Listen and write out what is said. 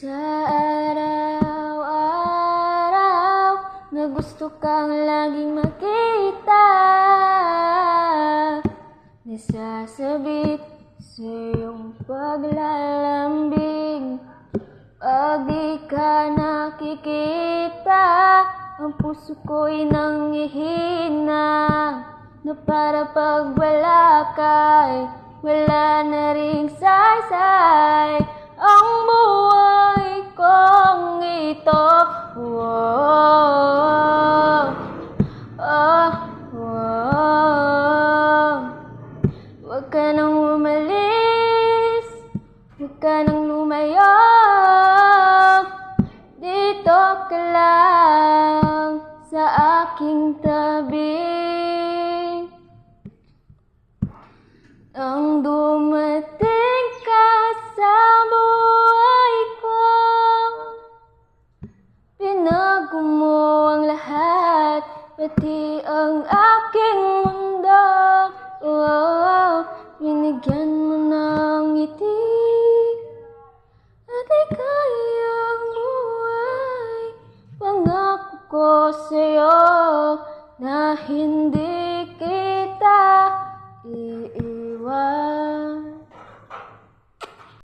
Sa araw-araw na gusto kang laging makita, nasasabik sa iyong paglalambing. Pag di ka nakikita, ang puso ko'y nanghihina, na para pag wala ka'y wala na ring saysay ang buhay kong ito. Oh, oh, oh. Huwag ka nang umalis, huwag ka nang lumayo, dito ka lang sa aking tabi. Nang dumating ka sa buhay ko, pinago mo ang lahat, pati ang aking mundo. Oh, binigyan mo ng ngiti at ika'y buhay. Pangako ko sa'yo na hindi